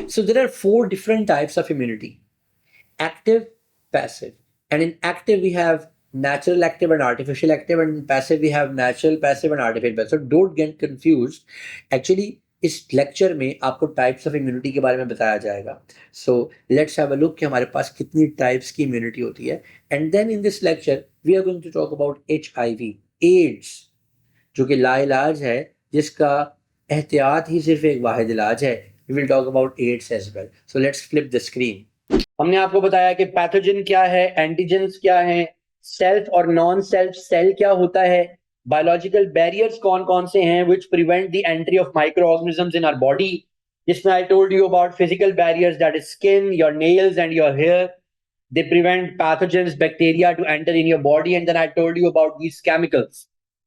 So there are 4 different types of immunity: active, passive. And in active, we have natural active and artificial active, and in passive, we have natural passive and artificial passive. So don't get confused. Actually, इस lecture में आपको types of immunity के बारे में बताया जाएगा. So let's have a look कि हमारे पास कितनी टाइप्स की इम्यूनिटी होती है. And then in this lecture we are going to talk about HIV, AIDS, जो कि लाइलाज है, जिसका एहतियात ही सिर्फ एक वाहिद इलाज है. We will talk about AIDS as well. So let's flip the screen. हमने आपको बताया कि पैथोजन क्या है, एंटीजेंस क्या है, सेल्फ और नॉन सेल्फ सेल क्या होता है, बायोलॉजिकल बैरियर्स कौन कौन से हैं which prevent the entry of microorganisms in our body. जिसमें I told you about physical barriers, that is skin, your nails and your hair. They prevent pathogens, bacteria to enter in your body. And then I told you about these chemicals.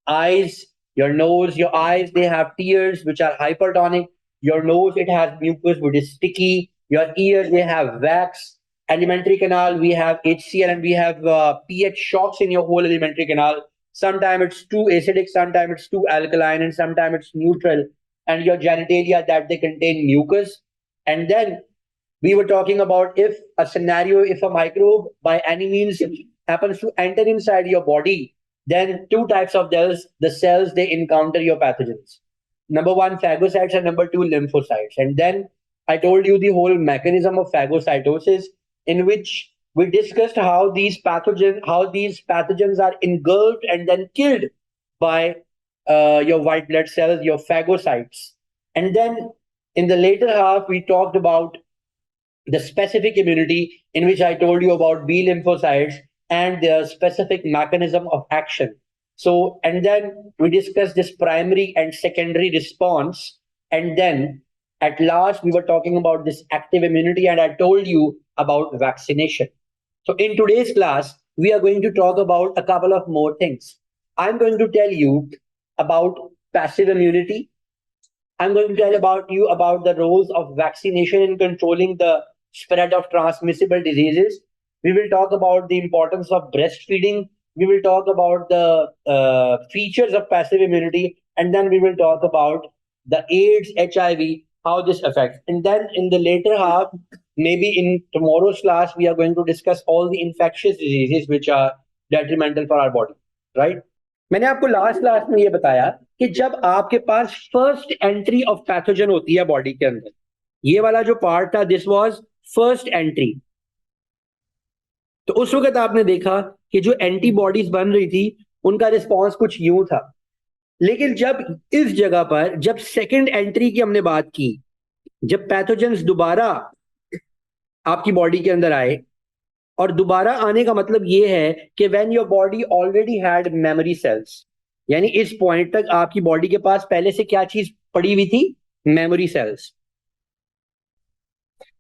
Eyes, your nose, your eyes, they have tears which are hypertonic. Your nose, it has mucus which is sticky. Your ears, they have wax. Alimentary canal, we have HCl and we have pH shocks in your whole alimentary canal. Sometimes it's too acidic, sometimes it's too alkaline, and sometimes it's neutral. And your genitalia, that they contain mucus. And then we were talking about if a scenario, if a microbe by any means happens to enter inside your body, then 2 types of cells they encounter your pathogens. Number 1, phagocytes, and number 2, lymphocytes. And then I told you the whole mechanism of phagocytosis, in which we discussed how these pathogens are engulfed and then killed by your white blood cells, your phagocytes. And then in the later half, we talked about the specific immunity, in which I told you about B lymphocytes and their specific mechanism of action. So, and then we discussed this primary and secondary response. And then at last, we were talking about this active immunity, and I told you about vaccination. So in today's class, we are going to talk about a couple of more things. I'm going to tell you about passive immunity. I'm going to tell about you about the roles of vaccination in controlling the spread of transmissible diseases. We will talk about the importance of breastfeeding. We will talk about the features of passive immunity. And then we will talk about the AIDS, HIV, how this affects. And then in the later half, maybe in tomorrow's class, we are going to discuss all the infectious diseases which are detrimental for our body, right? मैंने आपको last class में ये बताया कि जब आपके पास first entry of pathogen होती है बॉडी के अंदर, ये वाला जो पार्ट था, दिस वाज फर्स्ट एंट्री. तो उस वक्त आपने देखा कि जो एंटीबॉडीज बन रही थी उनका रिस्पॉन्स कुछ यूं था. लेकिन जब इस जगह पर जब सेकंड एंट्री की हमने बात की, जब पैथोजेंस दोबारा आपकी बॉडी के अंदर आए, और दोबारा आने का मतलब ये है कि when your body already had memory cells, यानी इस पॉइंट तक आपकी बॉडी के पास पहले से क्या चीज पड़ी हुई थी? Memory cells.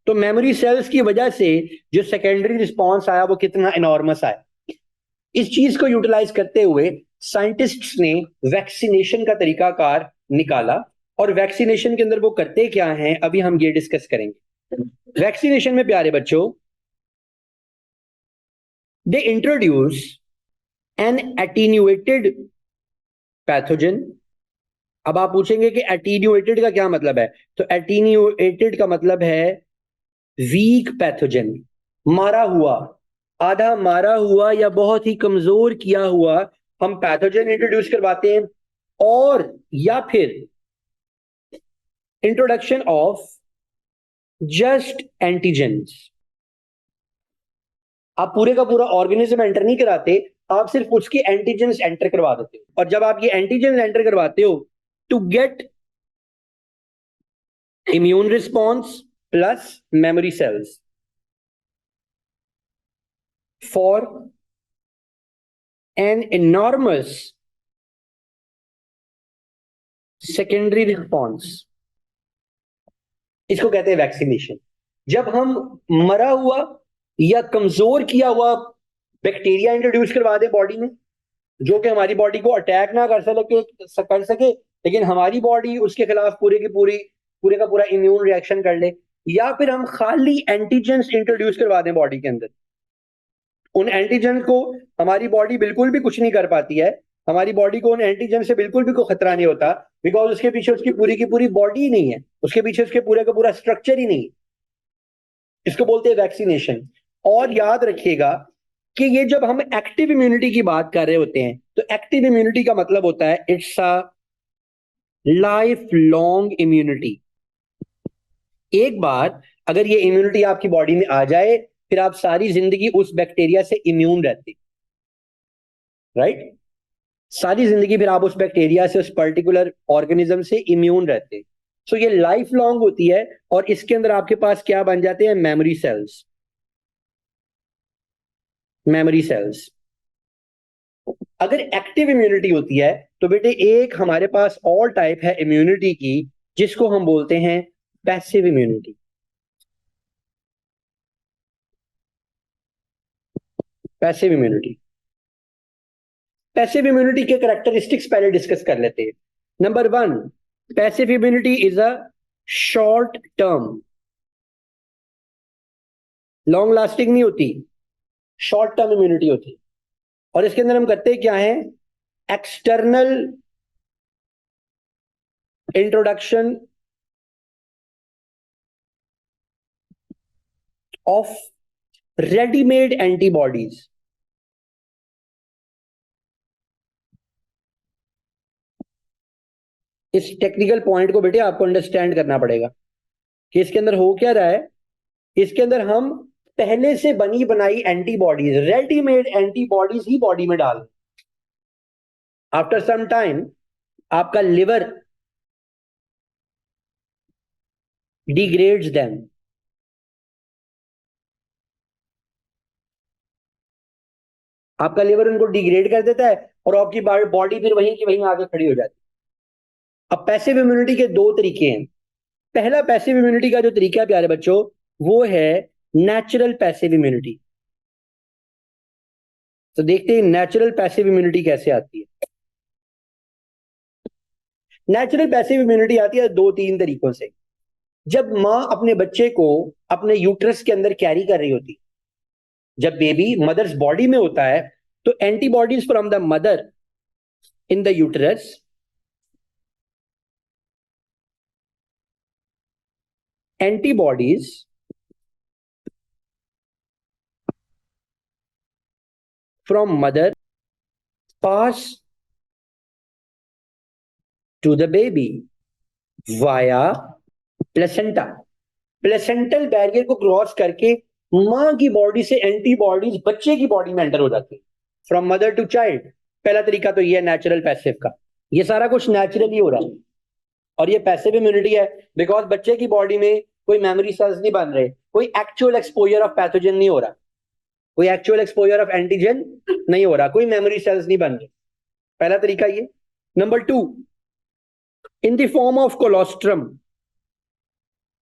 तो मेमोरी सेल्स की वजह से जो सेकेंडरी रिस्पॉन्स आया वो कितना इनॉर्मस आया. इस चीज को यूटिलाइज करते हुए साइंटिस्ट्स ने वैक्सीनेशन का तरीकाकार निकाला. और वैक्सीनेशन के अंदर वो करते क्या हैं, अभी हम ये डिस्कस करेंगे. वैक्सीनेशन में प्यारे बच्चों, they introduce an attenuated pathogen. अब आप पूछेंगे कि attenuated का क्या मतलब है? तो attenuated का मतलब है वीक पैथोजन, मारा हुआ, आधा मारा हुआ या बहुत ही कमजोर किया हुआ हम पैथोजन इंट्रोड्यूस करवाते हैं. और या फिर इंट्रोडक्शन ऑफ जस्ट एंटीजेंस. आप पूरे का पूरा ऑर्गेनिज्म एंटर नहीं कराते, आप सिर्फ उसके एंटीजेंस एंटर करवा देते हो. और जब आप ये एंटीजेंस एंटर करवाते हो to get immune response plus memory cells for an enormous secondary response, इसको कहते हैं वैक्सीनेशन. जब हम मरा हुआ या कमजोर किया हुआ बैक्टीरिया इंट्रोड्यूस करवा दे बॉडी में, जो कि हमारी बॉडी को अटैक ना कर सके, लेकिन हमारी बॉडी उसके खिलाफ पूरे का पूरा इम्यून रिएक्शन कर ले, या फिर हम खाली एंटीजेंस इंट्रोड्यूस करवा दें बॉडी के अंदर. उन एंटीजन को हमारी बॉडी बिल्कुल भी कुछ नहीं कर पाती है. हमारी बॉडी को उन एंटीजन से बिल्कुल भी कोई खतरा नहीं होता, बिकॉज उसके पीछे उसकी पूरी की पूरी बॉडी ही नहीं है, उसके पीछे उसके पूरे का पूरा स्ट्रक्चर ही नहीं है. इसको बोलते हैं वैक्सीनेशन। और याद रखिएगा कि ये जब हम एक्टिव इम्यूनिटी की बात कर रहे होते हैं तो एक्टिव इम्यूनिटी का मतलब होता है it's a life long immunity. एक बार अगर ये इम्यूनिटी आपकी बॉडी में आ जाए फिर आप सारी जिंदगी उस बैक्टीरिया से इम्यून रहते, राइट। सारी जिंदगी फिर आप उस बैक्टीरिया से, उस पर्टिकुलर ऑर्गेनिज्म से इम्यून रहते। सो ये लाइफ लॉन्ग होती है और इसके अंदर आपके पास क्या बन जाते हैं, मेमोरी सेल्स। Memory cells. अगर एक्टिव इम्यूनिटी होती है तो बेटे एक हमारे पास और टाइप है इम्यूनिटी की जिसको हम बोलते हैं passive immunity. Passive immunity. Passive immunity के कैरेक्टरिस्टिक्स पहले डिस्कस कर लेते हैं। Number one, passive immunity is a short term, long lasting नहीं होती, शॉर्ट टर्म इम्यूनिटी होती। और इसके अंदर हम करते क्या है, external introduction of readymade antibodies. इस टेक्निकल पॉइंट को बेटे आपको अंडरस्टैंड करना पड़ेगा कि इसके अंदर हो क्या रहा है। इसके अंदर हम पहले से बनी बनाई एंटीबॉडीज, रेडीमेड एंटीबॉडीज ही बॉडी में डाल, आफ्टर सम टाइम आपका लिवर डिग्रेड्स देम। आपका लिवर उनको डिग्रेड कर देता है और आपकी बॉडी फिर वहीं की वहीं आगे खड़ी हो जाती है। अब पैसिव इम्यूनिटी के दो तरीके हैं। पहला पैसिव इम्यूनिटी का जो तरीका है प्यारे बच्चों वो है नेचुरल पैसिव इम्यूनिटी। तो देखते हैं नेचुरल पैसिव इम्यूनिटी कैसे आती है। नेचुरल पैसिव इम्यूनिटी आती है दो तीन तरीकों से। जब मां अपने बच्चे को अपने यूट्रस के अंदर कैरी कर रही होती, जब बेबी मदर्स बॉडी में होता है तो antibodies from the mother in the uterus antibodies from mother pass to the baby via placenta. Placental barrier को क्रॉस करके मां की बॉडी से एंटीबॉडीज बच्चे की बॉडी में एंटर हो जाती है, फ्रॉम मदर टू चाइल्ड। पहला तरीका तो ये है नेचुरल पैसिव का, ये सारा कुछ नेचुरली हो रहा है। और ये पैसिव इम्यूनिटी है बिकॉज बच्चे की बॉडी में कोई मेमोरी सेल्स नहीं बन रहे, कोई एक्चुअल एक्सपोजर ऑफ पैथोजन नहीं हो रहा, कोई एक्चुअल एक्सपोजर ऑफ एंटीजन नहीं हो रहा, कोई मेमोरी सेल्स नहीं बन रहे। पहला तरीका ये। Number two, in the form of colostrum.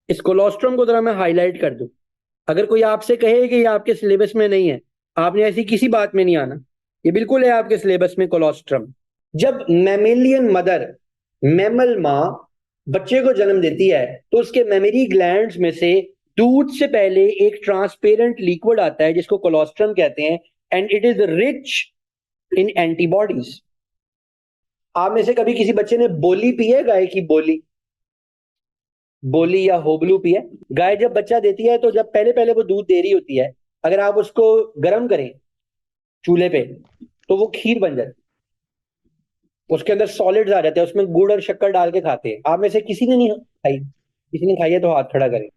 इस कोलोस्ट्रम को जरा मैं हाईलाइट कर दूं। अगर कोई आपसे कहे कि ये आपके सिलेबस में नहीं है, आपने ऐसी किसी बात में नहीं आना, ये बिल्कुल है आपके सिलेबस में कोलोस्ट्रम। जब मैमेलियन मदर, मैमल मां बच्चे को जन्म देती है तो उसके मेमोरी ग्लैंड्स में से दूध से पहले एक ट्रांसपेरेंट लिक्विड आता है जिसको कोलोस्ट्रम कहते हैं, and it is rich in antibodies. आप में से कभी किसी बच्चे ने बोली पी है, गाय की बोली, बोली या होबलू पी है? गाय जब बच्चा देती है तो जब पहले पहले वो दूध दे रही होती है, अगर आप उसको गर्म करें चूल्हे पे तो वो खीर बन जाती है, उसके अंदर सॉलिड्स आ जाते हैं, उसमें गुड़ और शक्कर डाल के खाते हैं। आप में से किसी ने नहीं खाई? किसी ने खाई है तो हाथ खड़ा करें।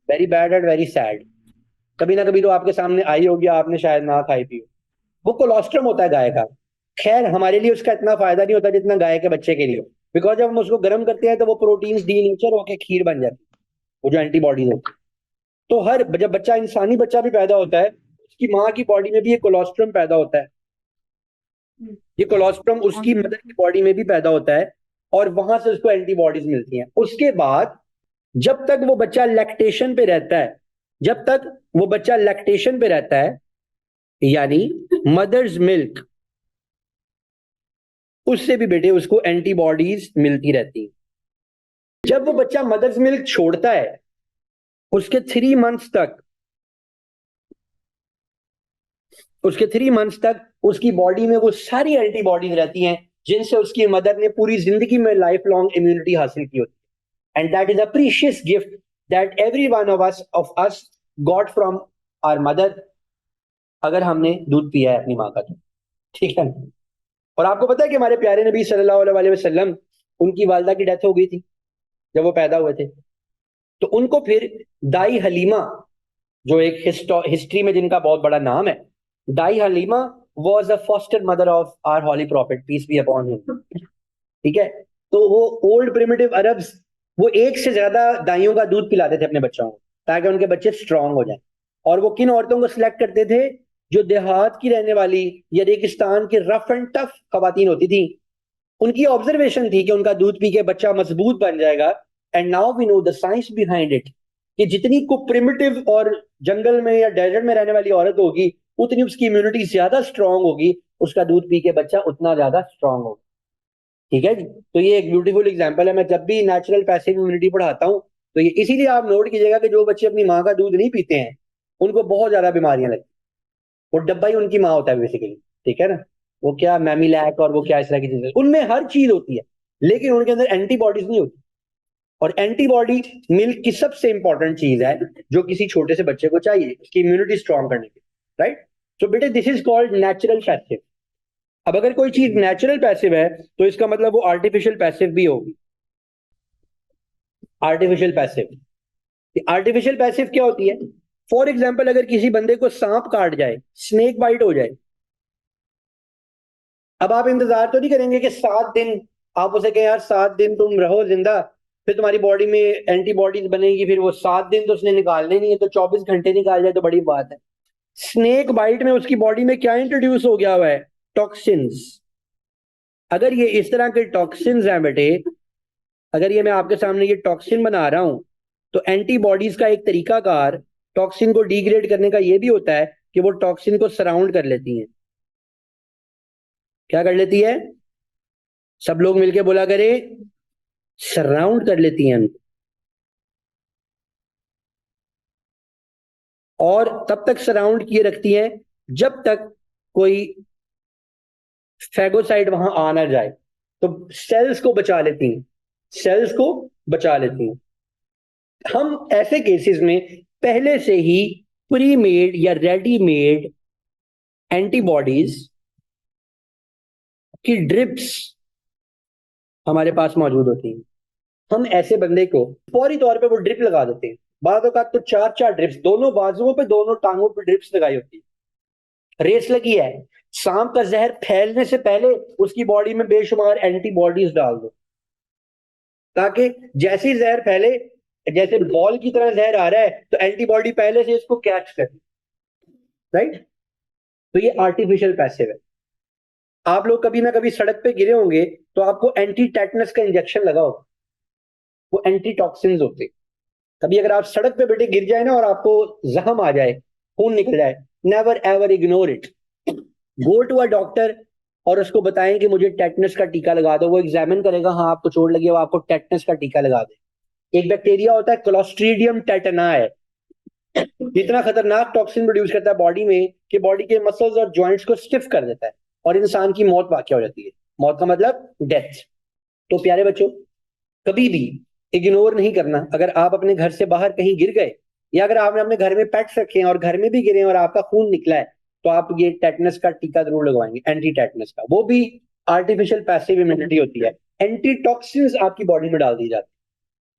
Very bad and very sad. कभी ना कभी तो आपके सामने आई होगी, आपने शायद ना खाई पी हो। वो कोलोस्ट्रम होता है गाय का। खैर हमारे लिए उसका इतना फायदा नहीं होता जितना गाय के बच्चे के लिए, बिकॉज जब हम उसको गर्म करते हैं तो वो प्रोटीन्स डीनेचर होकर खीर बन जाती है, वो जो एंटीबॉडीज होती है। तो हर जब बच्चा, इंसानी बच्चा भी पैदा होता है, उसकी माँ की बॉडी में भी ये कोलोस्ट्रम पैदा होता है। ये कोलोस्ट्रम उसकी मदर की बॉडी में भी पैदा होता है और वहां से उसको एंटीबॉडीज मिलती हैं। उसके बाद जब तक वो बच्चा लैक्टेशन पे रहता है, जब तक वो बच्चा लैक्टेशन पे रहता है, यानी मदर्स मिल्क, उससे भी बेटे उसको एंटीबॉडीज मिलती रहती है। जब वो बच्चा मदर्स मिल्क छोड़ता है उसके 3 मंथ्स तक, उसके 3 मंथ्स तक उसकी बॉडी में वो सारी एंटीबॉडीज रहती हैं जिनसे उसकी मदर ने पूरी जिंदगी में लाइफ लॉन्ग इम्यूनिटी हासिल की होती है। And that is a precious gift that every one of us got from our mother, अगर हमने दूध पिया है अपनी माँ का तो, ठीक है। और आपको पता है कि हमारे प्यारे नबी सल्लल्लाहु अलैहि वसल्लम, उनकी वालदा की डेथ हो गई थी जब वो पैदा हुए थे, तो उनको फिर दाई हलीमा, जो एक हिस्ट्री में जिनका बहुत बड़ा नाम है, दाई Halima was a foster mother of our holy prophet peace be upon him, ठीक है। तो वो ओल्ड प्रिमिटिव अरब्स, वो एक से ज्यादा दाइयों का दूध पिलाते थे अपने बच्चों को ताकि उनके बच्चे स्ट्रांग हो जाएं। और वो किन औरतों को सिलेक्ट करते थे? जो देहात की रहने वाली या रेगिस्तान की रफ एंड टफ खवातीन होती थी, उनकी ऑब्जर्वेशन थी कि उनका दूध पी के बच्चा मजबूत बन जाएगा। And now we know the science behind it, कि जितनी को प्रिमिटिव और जंगल में या डेजर्ट में रहने वाली औरत होगी, उतनी उसकी इम्यूनिटी ज्यादा स्ट्रांग होगी, उसका दूध पी के बच्चा उतना ज्यादा स्ट्रांग होगा, ठीक है जी। तो ये एक ब्यूटीफुल एग्जांपल है। मैं जब भी नेचुरल पैसिव इम्यूनिटी पढ़ाता हूँ, तो ये इसीलिए आप नोट कीजिएगा कि जो बच्चे अपनी माँ का दूध नहीं पीते हैं, उनको बहुत ज्यादा बीमारियां लगती हैं। वो डब्बा ही उनकी माँ होता है बेसिकली, ठीक है ना। वो क्या मैमिलैक और वो क्या इस तरह की चीजें, उनमें हर चीज होती है, लेकिन उनके अंदर एंटीबॉडीज नहीं होती। और एंटीबॉडी मिल्क की सबसे इंपॉर्टेंट चीज है जो किसी छोटे से बच्चे को चाहिए उसकी इम्यूनिटी स्ट्रांग करने के लिए, राइट। सो बेटे this is called natural passive. अब अगर कोई चीज नेचुरल पैसिव है तो इसका मतलब वो आर्टिफिशियल पैसिव भी होगी। आर्टिफिशियल पैसिव, आर्टिफिशियल पैसिव क्या होती है? फॉर एग्जाम्पल, अगर किसी बंदे को सांप काट जाए, स्नेक बाइट हो जाए, अब आप इंतजार तो नहीं करेंगे कि 7 दिन आप उसे कहें यार 7 दिन तुम रहो जिंदा, फिर तुम्हारी बॉडी में एंटीबॉडीज बनेगी, फिर वो 7 दिन तो उसने निकालने नहीं है, तो 24 घंटे निकाल जाए तो बड़ी बात है। स्नेक बाइट में उसकी बॉडी में क्या इंट्रोड्यूस हो गया हुआ है? टॉक्सिन्स। अगर ये इस तरह के टॉक्सिन्स हैं बेटे, अगर ये मैं आपके सामने ये टॉक्सिन बना रहा हूं, तो एंटीबॉडीज का एक तरीकाकार टॉक्सिन को डिग्रेड करने का ये भी होता है कि वो टॉक्सिन को सराउंड कर लेती हैं। क्या कर लेती है? सब लोग मिलके बोला करें, सराउंड कर लेती हैं उनको। और तब तक सराउंड किए रखती हैं जब तक कोई फैगोसाइट वहां आ ना जाए, तो सेल्स को बचा लेती हैं, सेल्स को बचा लेती हैं। हम ऐसे केसेस में पहले से ही प्री मेड या रेडीमेड एंटीबॉडीज की ड्रिप्स हमारे पास मौजूद होती हैं। हम ऐसे बंदे को फौरी तौर पे वो ड्रिप लगा देते हैं। बाद औकात तो 4-4 ड्रिप्स, दोनों बाजुओं पे, दोनों टांगों पे ड्रिप्स लगाई होती है। रेस लगी है, सांप का जहर फैलने से पहले उसकी बॉडी में बेशुमार एंटीबॉडीज डाल दो, ताकि जैसे ही जहर फैले, जैसे बॉल की तरह जहर आ रहा है, तो एंटीबॉडी पहले से इसको कैच करे, राइट। तो ये आर्टिफिशियल पैसिव है। आप लोग कभी ना कभी सड़क पे गिरे होंगे तो आपको एंटी टेटनस का इंजेक्शन लगा होगा, वो एंटी टॉक्सिन्स होते हैं। कभी अगर आप सड़क पे बेटे गिर जाए ना और आपको जख्म आ जाए, खून निकल जाए, never ever ignore it, go to a doctor और उसको बताएं कि मुझे टेटनस का टीका लगा दो। वो एग्जामिन करेगा, हाँ आपको चोट लगी है, वो आपको टेटनस का टीका लगा दे। एक बैक्टीरिया होता है क्लोस्ट्रीडियम टेटनाई, इतना खतरनाक टॉक्सिन प्रोड्यूस करता है बॉडी में कि बॉडी के मसल्स और जॉइंट्स को स्टिफ कर देता है और इंसान की मौत वाक़ हो जाती है। मौत का मतलब डेथ। तो प्यारे बच्चों, कभी भी इग्नोर नहीं करना। अगर आप अपने घर से बाहर कहीं गिर गए, या अगर आपने अपने घर में पेट्स रखे हैं और घर में भी गिरे हैं और आपका खून निकला है, तो आप ये टेटनस का टीका जरूर लगवाएंगे, एंटी टेटनस का। वो भी आर्टिफिशियल पैसिव इम्यूनिटी होती है। एंटी टॉक्सिन्स आपकी बॉडी में डाल दी जाती है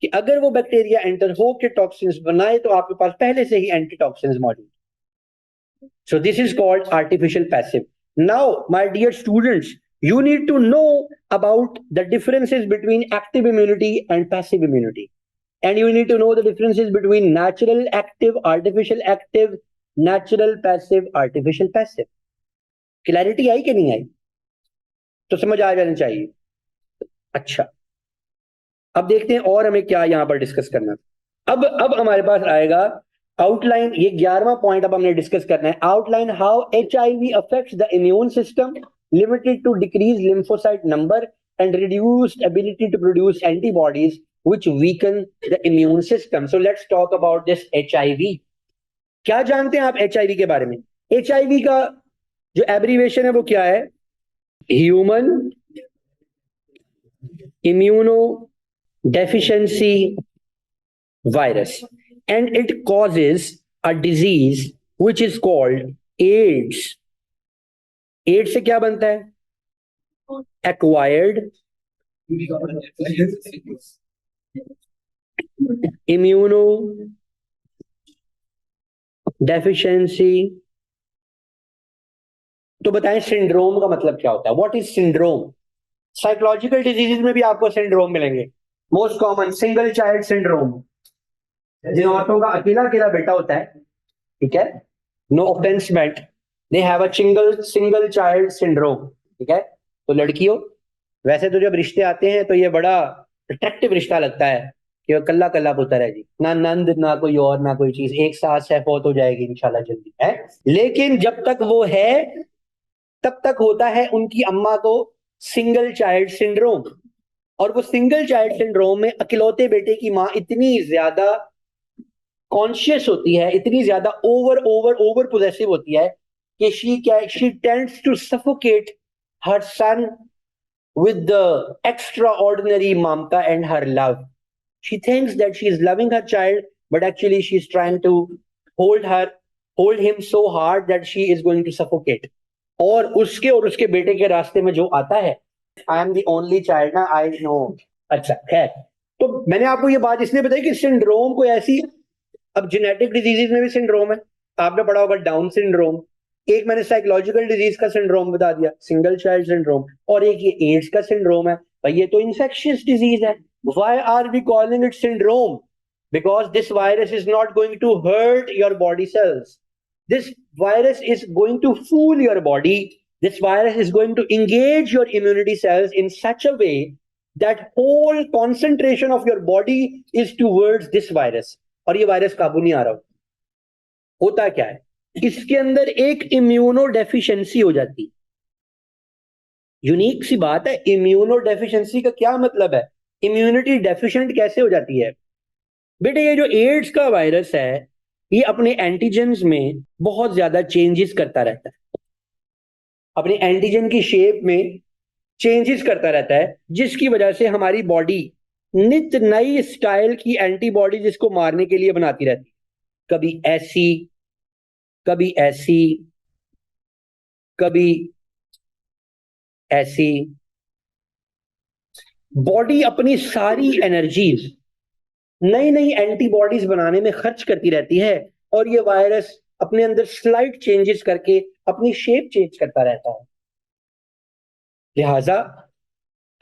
कि अगर वो बैक्टीरिया एंटर हो के टॉक्सिन्स बनाए, तो आपके पास पहले से ही एंटी टॉक्सिन्स मौजूद। So this is called artificial passive. Now, my dear students, you need to know about the differences between active immunity and passive immunity. And you need to know the differences between natural active, artificial active, natural passive, artificial passive. Clarity आई कि नहीं आई? तो समझ आ जानी चाहिए। अच्छा, अब देखते हैं और हमें क्या यहां पर डिस्कस करना। अब हमारे पास आएगा आउटलाइन, ये 11वां पॉइंट अब हमने डिस्कस करना है। Outline how HIV affects the immune system, limited to decrease lymphocyte number and reduced ability to produce antibodies which weaken the immune system. So let's talk about this HIV। क्या जानते हैं आप HIV के बारे में? HIV का जो abbreviation है वो क्या है? Human immuno deficiency virus, and it causes a disease which is called AIDS. AIDS से क्या बनता है? Acquired immunodeficiency. तो बताएं सिंड्रोम का मतलब क्या होता है? What is syndrome? Psychological diseases में भी आपको सिंड्रोम मिलेंगे। Most common single child syndrome, जिन औरतों का अकेला अकेला बेटा होता है, ठीक है, no offence meant, they have a single child syndrome, ठीक है। तो लड़कियों, वैसे तो जब रिश्ते आते हैं तो ये बड़ा अट्रैक्टिव रिश्ता लगता है कि वो कल्ला कल्ला पुत्र है जी, ना नंद ना कोई और ना कोई चीज, एक साथ है, फौत हो जाएगी इंशाल्लाह जल्दी है। लेकिन जब तक वो है तब तक होता है उनकी अम्मा को सिंगल चाइल्ड सिंड्रोम। और वो सिंगल चाइल्ड सिंड्रोम में अकेलौते बेटे की माँ इतनी ज्यादा कॉन्शियस होती है, इतनी ज्यादा ओवर ओवर ओवर पोजेसिव होती है कि she tends to suffocate her son with the extraordinary mamta and her love. She thinks that she is loving her child, but actually she is trying to hold him so hard that she is going to suffocate. और उसके बेटे के रास्ते में जो आता है, I am the only child ना, आई नो। अच्छा खैर, तो मैंने आपको ये बात इसलिए बताई कि सिंड्रोम कोई ऐसी, अब जेनेटिक डिजीजेस में भी सिंड्रोम है, आपने पढ़ा होगा डाउन सिंड्रोम, एक मैंने साइकोलॉजिकल डिजीज का सिंड्रोम बता दिया सिंगल चाइल्ड सिंड्रोम, और एक ये एड्स का सिंड्रोम है। भाई ये तो इन्फेक्शियस डिजीज है। Why are we calling it syndrome? Because this virus is not going to hurt your body cells, this virus is going to fool your body, this virus is going to engage your immunity cells in such a way that whole concentration of your body is towards this virus, और ये virus काबू नहीं आ रहा। होता क्या है, इसके अंदर एक इम्यूनो डेफिशिएंसी हो जाती। यूनिक सी बात है, इम्यूनो डेफिशिएंसी का क्या मतलब है? इम्यूनिटी डेफिशिएंट कैसे हो जाती है? बेटे ये जो एड्स का वायरस है ये अपने एंटीजेंस में बहुत ज्यादा चेंजेस करता रहता है, अपने एंटीजन की शेप में चेंजेस करता रहता है, जिसकी वजह से हमारी बॉडी नित नई स्टाइल की एंटीबॉडी जिसको मारने के लिए बनाती रहती है, कभी ऐसी, कभी ऐसी, कभी ऐसी। बॉडी अपनी सारी एनर्जीज नई नई एंटीबॉडीज बनाने में खर्च करती रहती है, और ये वायरस अपने अंदर स्लाइट चेंजेस करके अपनी शेप चेंज करता रहता है। लिहाजा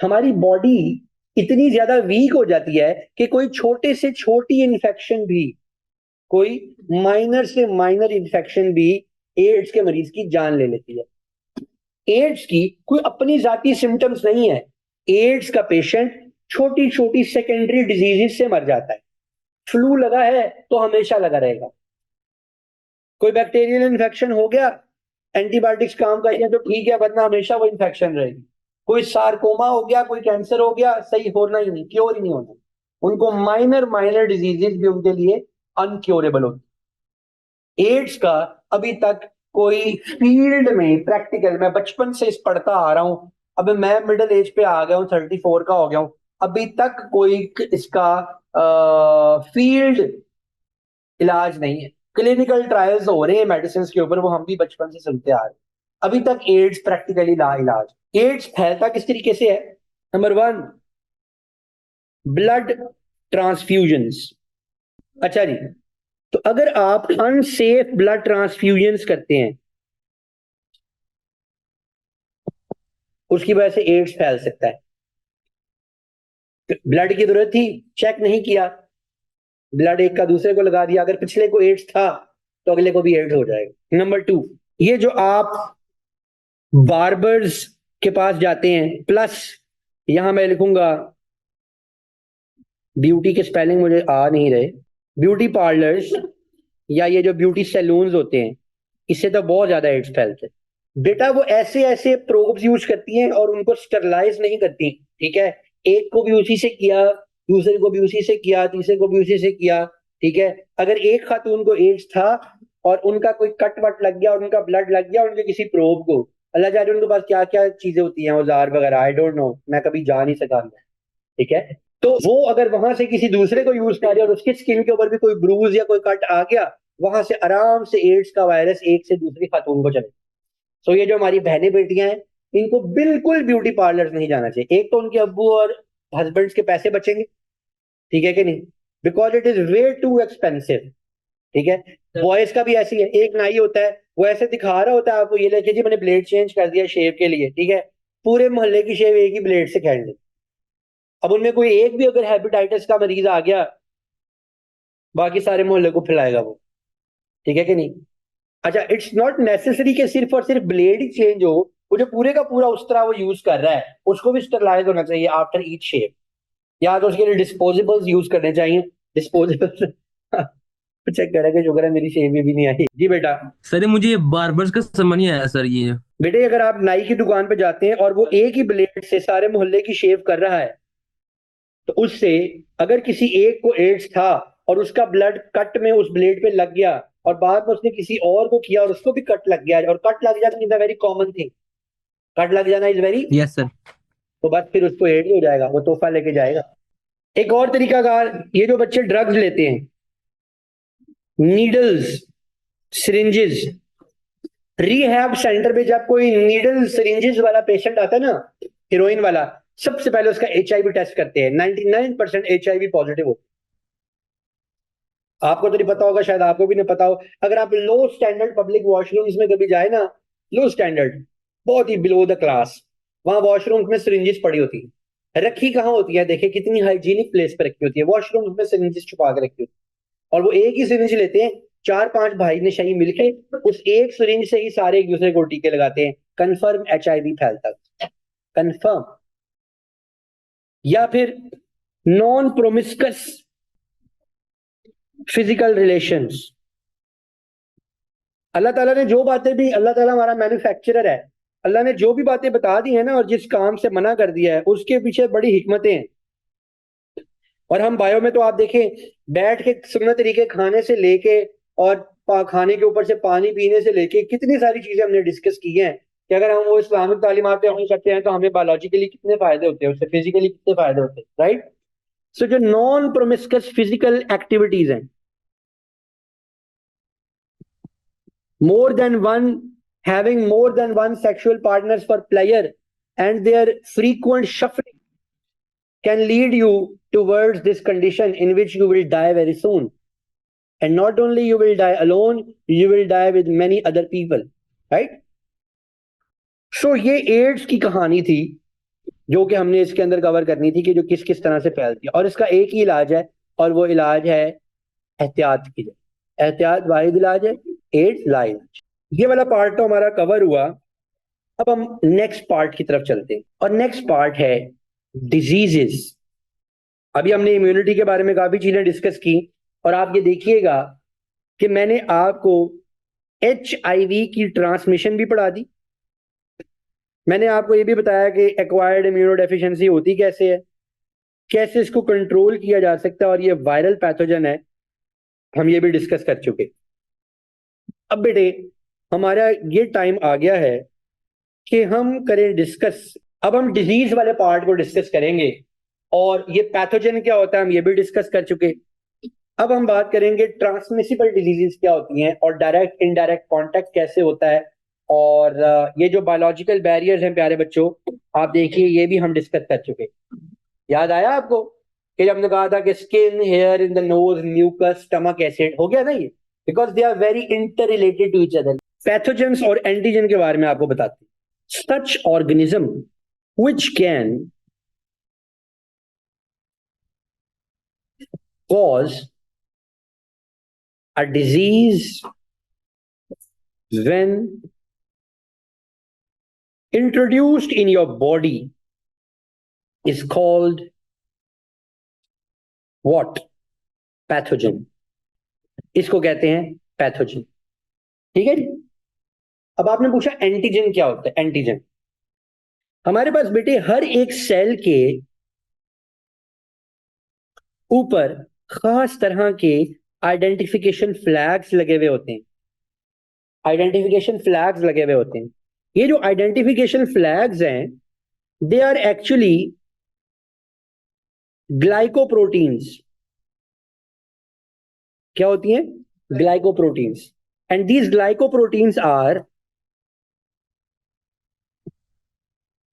हमारी बॉडी इतनी ज्यादा वीक हो जाती है कि कोई छोटे से छोटी इन्फेक्शन भी, कोई माइनर से माइनर इन्फेक्शन भी एड्स के मरीज की जान ले लेती है। एड्स की कोई अपनी जाती सिम्टम्स नहीं है, एड्स का पेशेंट छोटी छोटी सेकेंडरी डिजीजेस से मर जाता है। फ्लू लगा है तो हमेशा लगा रहेगा, कोई बैक्टीरियल इन्फेक्शन हो गया, एंटीबायोटिक्स काम कर तो ठीक है, वरना हमेशा वो इन्फेक्शन रहेगी। कोई सार्कोमा हो गया, कोई कैंसर हो गया, सही होना ही नहीं, क्योर ही नहीं होना। उनको माइनर माइनर डिजीजेस भी उनके लिए अनक्योरेबल होती। एड्स का अभी तक कोई फील्ड में प्रैक्टिकल, मैं बचपन से इस पढ़ता आ रहा हूं, अब मैं मिडिल एज पे आ गया हूं, 34 का हो गया हूं, अभी तक कोई इसका फील्ड इलाज नहीं है। क्लिनिकल ट्रायल्स हो रहे हैं मेडिसिन के ऊपर, वो हम भी बचपन से सुनते आ रहे हैं। अभी तक एड्स प्रैक्टिकली ला इलाज। एड्स फैलता किस तरीके से है? Number 1, blood transfusions. अच्छा जी, तो अगर आप अनसेफ ब्लड ट्रांसफ्यूजन्स करते हैं, उसकी वजह से एड्स फैल सकता है। ब्लड की जरूरत थी, चेक नहीं किया, ब्लड एक का दूसरे को लगा दिया, अगर पिछले को एड्स था तो अगले को भी एड्स हो जाएगा। नंबर 2, ये जो आप बार्बर्स के पास जाते हैं, प्लस यहां मैं लिखूंगा, ब्यूटी के स्पेलिंग मुझे आ नहीं रहे, ब्यूटी पार्लर्स या ये जो ब्यूटी सैलून्स होते हैं, इससे तो बहुत ज्यादा एड्स फैलते हैं। बेटा वो ऐसे ऐसे प्रोब्स यूज करती हैं और उनको स्टरलाइज नहीं करती, ठीक है, एक को भी उसी से किया, दूसरे को भी उसी से किया, तीसरे को भी उसी से किया, ठीक है। अगर एक खातून को एड्स था और उनका कोई कट वट लग गया और उनका ब्लड लग गया उनके किसी प्रोब को, अल्लाह जाने उनके पास क्या क्या चीजें होती हैं, औजार वगैरह, आई डोंट नो, मैं कभी जा नहीं सका, ठीक है। तो वो अगर वहां से किसी दूसरे को यूज कर रहे और उसकी स्किन के ऊपर भी कोई ब्रूज या कोई कट आ गया वहां से आराम से एड्स का वायरस एक से दूसरी खातून को चले। सो ये जो हमारी बहनें बेटियां हैं, इनको बिल्कुल ब्यूटी पार्लर नहीं जाना चाहिए। एक तो उनके अब्बू और हस्बैंड्स के पैसे बचेंगे, ठीक है कि नहीं, because it is way too expensive. ठीक है, बॉयज का भी ऐसी है, एक नाई होता है, वो ऐसे दिखा रहा होता है आपको, ये लेके जी मैंने ब्लेड चेंज कर दिया शेव के लिए, ठीक है, पूरे मोहल्ले की शेव एक ही ब्लेड से खेल दी। अब उनमें कोई एक भी अगर हेपेटाइटिस का मरीज आ गया, बाकी सारे मोहल्ले को फैलाएगा वो, ठीक है कि नहीं। अच्छा, इट्स नॉट नेसेसरी कि सिर्फ और सिर्फ ब्लेड ही चेंज हो, वो जो पूरे का पूरा उस तरह वो यूज कर रहा है उसको भी स्टरलाइज होना चाहिए आफ्टर ईच शेव, या तो उसके लिए डिस्पोजेबल्स यूज करने चाहिए। डिस्पोजेबल्स चेक करा कि शुक्र है मेरी शेव में भी नहीं आई जी बेटा। सर ये मुझे ये बार्बर्स का समझ नहीं आया सर ये। बेटे अगर आप नाई की दुकान पे जाते हैं और वो एक ही ब्लेड से सारे मोहल्ले की शेव कर रहा है, तो उससे अगर किसी एक को एड्स था और उसका ब्लड कट में उस ब्लेड पे लग गया और बाद में उसने किसी और को किया और उसको भी कट लग गया, और कट लग जाना is a very common thing, cut लग जाना इज वेरी, यस सर। तो बस फिर उसको एड्स हो जाएगा, वो तोहफा लेके जाएगा। एक और तरीका कार, ये जो बच्चे ड्रग्स लेते हैं, नीडल्स, सिरिंजेस, रिहैब सेंटर पे जब कोई नीडल सिरिंजेस वाला पेशेंट आता है ना, हीरोइन वाला, सबसे पहले उसका HIV टेस्ट करते हैं। 99% HIV पॉजिटिव होता है। आपको तो नहीं पता होगा, शायद आपको भी नहीं पता हो, अगर आप लो स्टैंडर्ड पब्लिक वॉशरूम्स में कभी जाए ना, लो स्टैंडर्ड, बहुत ही बिलो द क्लास, वहां वॉशरूम्स में सिरिंजेस पड़ी होती है। रखी कहाँ होती है, देखिए कितनी हाइजीनिक प्लेस पे रखी होती है, वॉशरूम्स में सिरिंजेस छुपा के रखी होती है, और वो एक ही सिरिंज लेते हैं, 4-5 भाई नशाई मिलके उस एक सिरिंज से ही सारे एक दूसरे को टीके लगाते हैं। कंफर्म HIV फैलता है, कंफर्म। या फिर नॉन प्रोमिस्कस फिजिकल रिलेशंस। अल्लाह ताला ने जो बातें भी, अल्लाह ताला हमारा मैन्युफैक्चरर है, अल्लाह ने जो भी बातें बता दी है ना और जिस काम से मना कर दिया है उसके पीछे बड़ी हिकमतें हैं। और हम बायो में तो आप देखें, बैठ के सुन्नत तरीके खाने से लेके और खाने के ऊपर से पानी पीने से लेके कितनी सारी चीजें हमने डिस्कस की हैं कि अगर हम वो इस्लामिक तालीमात पे अमल करते हैं तो हमें बायोलॉजिकली कितने फायदे होते हैं, उससे फिजिकली कितने फायदे होते हैं, राइट। सो जो नॉन प्रोमिस्कस फिजिकल एक्टिविटीज हैं, more than one, having more than one sexual partners for pleasure and their frequent shuffling can lead you towards this condition in which you will die very soon. And not only you will die alone, you will die with many other people, right? So ये ads की कहानी थी जो कि हमने इसके अंदर cover करनी थी कि जो किस किस तरह से फैलती है, और इसका एक ही इलाज है, और वो इलाज है एहतियात की जाए। एहतियात वाहिद इलाज है, एड्स ला इलाज। ये वाला पार्ट तो हमारा कवर हुआ। अब हम नेक्स्ट पार्ट की तरफ चलते हैं, और नेक्स्ट पार्ट है डिजीजेस। अभी हमने इम्यूनिटी के बारे में काफी चीजें डिस्कस की, और आप ये देखिएगा कि मैंने आपको HIV की ट्रांसमिशन भी पढ़ा दी। मैंने आपको ये भी बताया कि एक्वायर्ड इम्यूनोडेफिशिएंसी होती कैसे है, कैसे इसको कंट्रोल किया जा सकता है, और ये वायरल पैथोजन है, हम ये भी डिस्कस कर चुके। अब बेटे हमारा ये टाइम आ गया है कि हम करें डिस्कस। अब हम डिजीज वाले पार्ट को डिस्कस करेंगे, और ये पैथोजन क्या होता है हम ये भी डिस्कस कर चुके। अब हम बात करेंगे ट्रांसमिसिबल डिजीजेस क्या होती हैं, और डायरेक्ट इनडायरेक्ट कांटेक्ट कैसे होता है, और ये जो बायोलॉजिकल बैरियर्स हैं प्यारे बच्चों, आप देखिए ये भी हम डिस्कस कर चुके। याद आया आपको कि जब हमने कहा था कि skin, hair in the nose, mucus, stomach acid, हो गया ना ये, because they are very inter related to each other. Pathogens और एंटीजन के बारे में आपको बताते हैं। Such organism which can cause a disease when introduced in your body is called what? Pathogen. इसको कहते हैं पैथोजन, ठीक है जी। अब आपने पूछा एंटीजन क्या होता है। एंटीजन हमारे पास बेटे हर एक सेल के ऊपर खास तरह के आइडेंटिफिकेशन फ्लैग्स लगे हुए होते हैं। आइडेंटिफिकेशन फ्लैग्स लगे हुए होते हैं। ये जो आइडेंटिफिकेशन फ्लैग्स हैं, दे आर एक्चुअली ग्लाइकोप्रोटीन्स। क्या होती हैं? Glycoproteins. And these glycoproteins are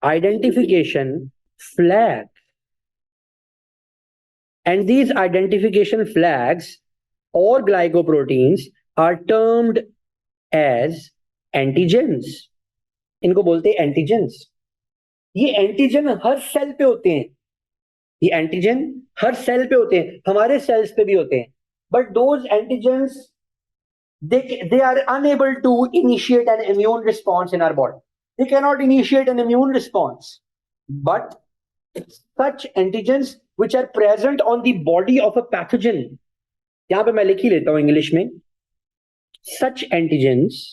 identification flag. And these identification flags or glycoproteins are termed as antigens. इनको बोलते हैं एंटीजेंस. ये एंटीजन हर सेल पे होते हैं. ये एंटीजन हर सेल पे होते हैं, हमारे सेल्स पे भी होते हैं. But those antigens they are unable to initiate an immune response in our body. They cannot initiate an immune response. But such antigens which are present on the body of a pathogen, यहां पे मैं लिख ही लेता हूं English में, such antigens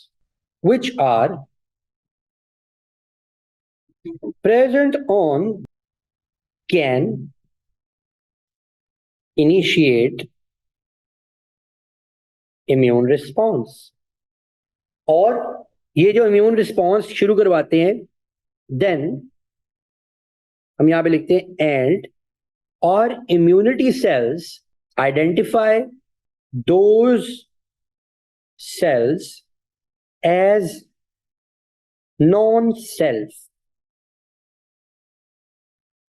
which are present on can initiate immune response. और ये जो इम्यून रिस्पॉन्स शुरू करवाते हैं, देन हम यहां पे लिखते हैं एंड और immunity cells identify those cells as non self.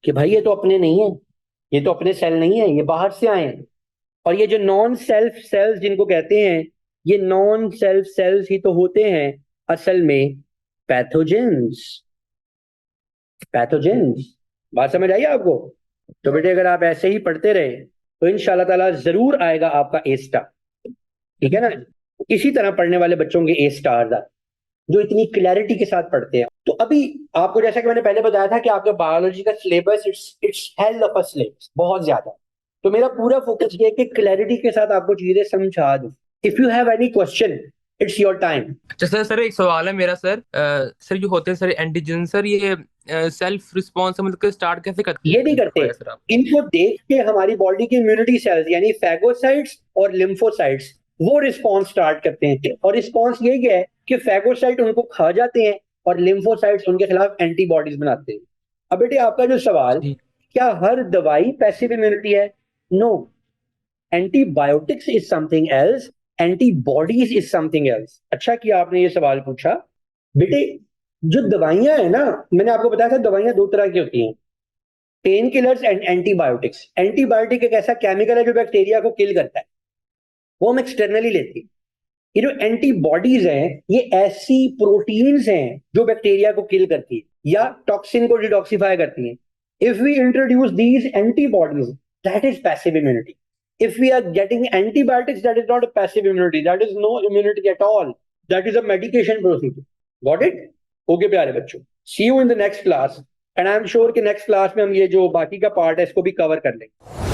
कि भाई ये तो अपने नहीं है, ये तो अपने सेल नहीं है, ये बाहर से आए हैं. और ये जो नॉन सेल्फ सेल्स जिनको कहते हैं, ये नॉन सेल्फ सेल्स ही तो होते हैं असल में पैथोजेंस. पैथोजेंस, बात समझ आई आपको? तो बेटे अगर आप ऐसे ही पढ़ते रहे तो इंशाल्लाह ताला जरूर आएगा आपका ए स्टार. ठीक है ना? इसी तरह पढ़ने वाले बच्चों के ए स्टार जो इतनी क्लैरिटी के साथ पढ़ते हैं. तो अभी आपको जैसा कि मैंने पहले बताया था कि आपका बायोलॉजी का syllabus it's hell of a syllabus बहुत ज्यादा. तो मेरा पूरा फोकस ये है कि क्लैरिटी के साथ आपको चीजें समझा दूं. If you have any question it's your time. अच्छा सर एक सवाल है मेरा सर. सर जो होते हैं सर एंटीजन सर, ये सेल्फ रिस्पॉन्स मतलब स्टार्ट कैसे करते हैं? ये नहीं करते. इनको देख के हमारी बॉडी की इम्यूनिटी सेल्स यानी फैगोसाइट्स और लिम्फोसाइट्स वो रिस्पॉन्स स्टार्ट करते हैं. और रिस्पॉन्स यही है कि फैगोसाइट उनको खा जाते हैं और लिम्फोसाइट्स उनके खिलाफ एंटीबॉडीज बनाते हैं. अब बेटे आपका जो सवाल, क्या हर दवाई पैसिव इम्यूनिटी है? No. Antibiotics is something else, antibodies is something else. अच्छा कि आपने ये सवाल पूछा. बेटे जो दवाइयां है ना, मैंने आपको बताया था दवाइयां दो तरह की होती हैं, pain killers and antibiotics. Antibiotic एक ऐसा केमिकल है जो बैक्टीरिया को किल करता है, वो हम एक्सटर्नली लेते हैं. ये जो एंटीबॉडीज हैं ये ऐसी प्रोटीन्स हैं जो बैक्टीरिया को किल करती है या टॉक्सिन को डिटॉक्सिफाई करती हैं. If we introduce these antibodies, that is passive immunity. If we are getting antibiotics, that is not a passive immunity. That is no immunity at all. That is a medication procedure. Got it? Okay प्यारे बच्चों. See you in the next class. And I am sure कि next class में हम ये जो बाकी का part है इसको भी कवर कर लेंगे.